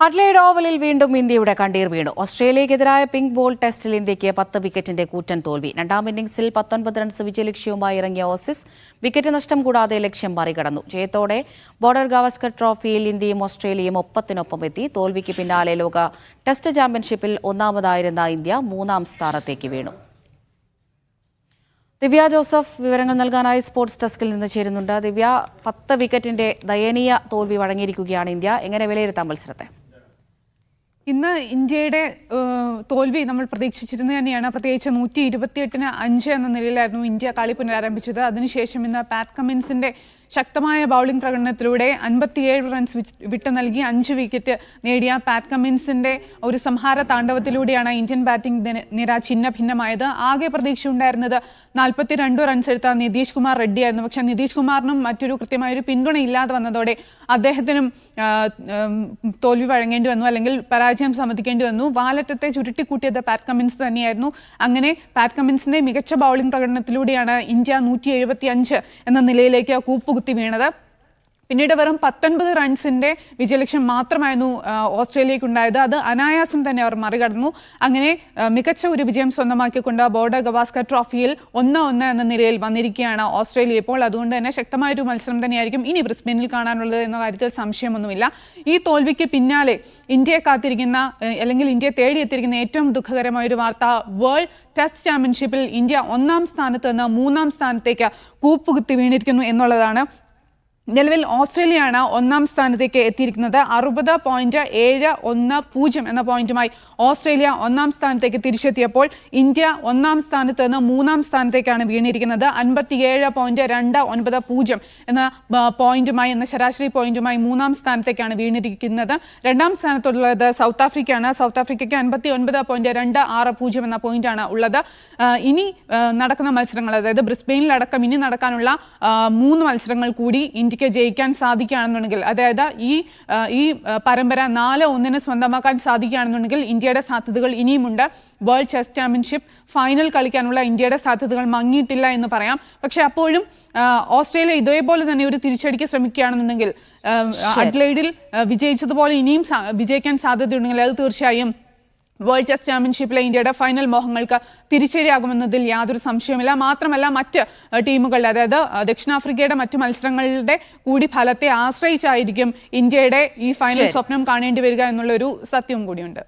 Adelaide ഓവലിൽ വീണ്ടും ഇന്ത്യയുടെ കണ്ണീർ വീണു. ഓസ്ട്രേലിയക്കെതിരായ പിങ്ക് ബോൾ ടെസ്റ്റിൽ ഇന്ത്യയ്ക്ക് 10 വിക്കറ്റിന്റെ കൂറ്റൻ തോൽവി. രണ്ടാം ഇന്നിംഗ്സിൽ 19 റൺസ് വിജയലക്ഷ്യവുമായി ഇറങ്ങിയ ഓസീസ് വിക്കറ്റ് നഷ്ടം കൂടാതെ ലക്ഷ്യം മറികടന്നു. ജയത്തോടെ ബോർഡർ ഗവാസ്കർ ട്രോഫിയിൽ ഇന്ത്യയും ഓസ്ട്രേലിയയും ഒപ്പത്തിനൊപ്പം എത്തി. തോൽവിക്ക് പിന്നാലെ ലോക ടെസ്റ്റ് ചാമ്പ്യൻഷിപ്പിൽ ഒന്നാമതായിരുന്ന ഇന്ത്യ 3ാം സ്ഥാനത്തേക്ക് വീണു. ദിവ്യ ജോസഫ് വിവരങ്ങൾ നൽകാനായി സ്പോർട്സ് ഡെസ്കിൽ നിന്ന് ചേരുന്നുണ്ട്. ദിവ്യ, 10 വിക്കറ്റിന്റെ ദയനീയ തോൽവി വഴങ്ങിയിരിക്കുകയാണ് ഇന്ത്യ. എങ്ങനെ വിലയിരുത്താം മത്സരത്തെ? ഇന്ന് ഇന്ത്യയുടെ തോൽവി നമ്മൾ പ്രതീക്ഷിച്ചിരുന്നത് തന്നെയാണ്. പ്രത്യേകിച്ച് 128-5 എന്ന നിലയിലായിരുന്നു ഇന്ത്യ കളി പുനരാരംഭിച്ചത്. അതിനുശേഷം ഇന്ന് പാറ്റ് കമ്മിൻസിന്റെ ശക്തമായ ബൗളിംഗ് പ്രകടനത്തിലൂടെ 57 റൺസ് വിട്ടു നൽകി 5 വിക്കറ്റ് നേടിയ പാറ്റ് കമ്മിൻസിന്റെ ഒരു സംഹാര താണ്ഡവത്തിലൂടെയാണ് ഇന്ത്യൻ ബാറ്റിംഗ് നിര ഛിന്ന ഭിന്നമായത്. ആകെ പ്രതീക്ഷ ഉണ്ടായിരുന്നത് 42 റൺസ് എടുത്ത നിതീഷ് കുമാർ റെഡ്ഡിയായിരുന്നു. പക്ഷേ നിതീഷ് കുമാറിനും മറ്റൊരു കൃത്യമായൊരു പിന്തുണ ഇല്ലാതെ വന്നതോടെ അദ്ദേഹത്തിനും തോൽവി വഴങ്ങേണ്ടി വന്നു, അല്ലെങ്കിൽ പരാജയം സമ്മതിക്കേണ്ടി വന്നു. വാലറ്റത്തെ ചുരുട്ടിക്കൂട്ടിയത് പാറ്റ് കമ്മിൻസ് തന്നെയായിരുന്നു. അങ്ങനെ പാറ്റ് കമ്മിൻസിന്റെ മികച്ച ബൗളിംഗ് പ്രകടനത്തിലൂടെയാണ് ഇന്ത്യ 175 എന്ന നിലയിലേക്ക് കൂപ്പുകുത്തി വീണത്. പിന്നീട് വെറും 19 റൺസിന്റെ വിജയലക്ഷ്യം മാത്രമായിരുന്നു ഓസ്ട്രേലിയക്കുണ്ടായത്. അത് അനായാസം തന്നെ അവർ മറികടന്നു. അങ്ങനെ മികച്ച ഒരു വിജയം സ്വന്തമാക്കിക്കൊണ്ട് ബോർഡർ ഗവാസ്കർ ട്രോഫിയിൽ 1-1 എന്ന നിലയിൽ വന്നിരിക്കുകയാണ് ഓസ്ട്രേലിയ ഇപ്പോൾ. അതുകൊണ്ട് തന്നെ ശക്തമായൊരു മത്സരം തന്നെയായിരിക്കും ഇനി ബ്രിസ്ബെയിനിൽ കാണാനുള്ളത് എന്ന കാര്യത്തിൽ സംശയമൊന്നുമില്ല. ഈ തോൽവിക്ക് പിന്നാലെ ഇന്ത്യയെ കാത്തിരിക്കുന്ന, അല്ലെങ്കിൽ ഇന്ത്യയെ തേടിയെത്തിയിരിക്കുന്ന ഏറ്റവും ദുഃഖകരമായ ഒരു വാർത്ത, വേൾഡ് ടെസ്റ്റ് ചാമ്പ്യൻഷിപ്പിൽ ഇന്ത്യ 1ാം സ്ഥാനത്ത് നിന്ന് 3ാം സ്ഥാനത്തേക്ക് കൂപ്പുകുത്തി വീണിരിക്കുന്നു എന്നുള്ളതാണ്. നിലവിൽ ഓസ്ട്രേലിയയാണ് 1ാം സ്ഥാനത്തേക്ക് എത്തിയിരിക്കുന്നത്. 60.710 എന്ന പോയിന്റുമായി ഓസ്ട്രേലിയ 1ാം സ്ഥാനത്തേക്ക് തിരിച്ചെത്തിയപ്പോൾ ഇന്ത്യ 1ാം സ്ഥാനത്ത് നിന്ന് 3ാം സ്ഥാനത്തേക്കാണ് വീണിരിക്കുന്നത്. 57.290 എന്ന പോയിന്റുമായി, എന്ന ശരാശരി പോയിന്റുമായി 3ാം സ്ഥാനത്തേക്കാണ് വീണിരിക്കുന്നത്. 2ാം സ്ഥാനത്തുള്ളത് സൗത്ത് ആഫ്രിക്കയാണ്. സൗത്ത് ആഫ്രിക്കയ്ക്ക് 59.260 എന്ന പോയിന്റാണ് ഉള്ളത്. ഇനി നടക്കുന്ന മത്സരങ്ങൾ, അതായത് ബ്രിസ്ബെയിനിലടക്കം ഇനി നടക്കാനുള്ള 3 മത്സരങ്ങൾ കൂടി ഇന്ത്യക്ക് ജയിക്കാൻ സാധിക്കുകയാണെന്നുണ്ടെങ്കിൽ, അതായത് ഈ പരമ്പര 4-1 സ്വന്തമാക്കാൻ സാധിക്കുകയാണെന്നുണ്ടെങ്കിൽ ഇന്ത്യയുടെ സാധ്യതകൾ ഇനിയുമുണ്ട്. വേൾഡ് ചെസ് ചാമ്പ്യൻഷിപ്പ് ഫൈനൽ കളിക്കാനുള്ള ഇന്ത്യയുടെ സാധ്യതകൾ മങ്ങിയിട്ടില്ല എന്ന് പറയാം. പക്ഷെ അപ്പോഴും ഓസ്ട്രേലിയ ഇതേപോലെ തന്നെ ഒരു തിരിച്ചടിക്ക് ശ്രമിക്കുകയാണെന്നുണ്ടെങ്കിൽ, അഡ്ലെയ്ഡിൽ വിജയിച്ചതുപോലെ ഇനിയും വിജയിക്കാൻ സാധ്യതയുണ്ടെങ്കിൽ അത് തീർച്ചയായും വേൾഡ് ചെസ് ചാമ്പ്യൻഷിപ്പിലെ ഇന്ത്യയുടെ ഫൈനൽ മോഹങ്ങൾക്ക് തിരിച്ചടിയാകുമെന്നതിൽ യാതൊരു സംശയവുമില്ല. മാത്രമല്ല, മറ്റ് ടീമുകളുടെ, അതായത് ദക്ഷിണാഫ്രിക്കയുടെ മറ്റു മത്സരങ്ങളുടെ കൂടി ഫലത്തെ ആശ്രയിച്ചായിരിക്കും ഇന്ത്യയുടെ ഈ ഫൈനൽ സ്വപ്നം കാണേണ്ടി വരിക എന്നുള്ളൊരു സത്യവും കൂടിയുണ്ട്.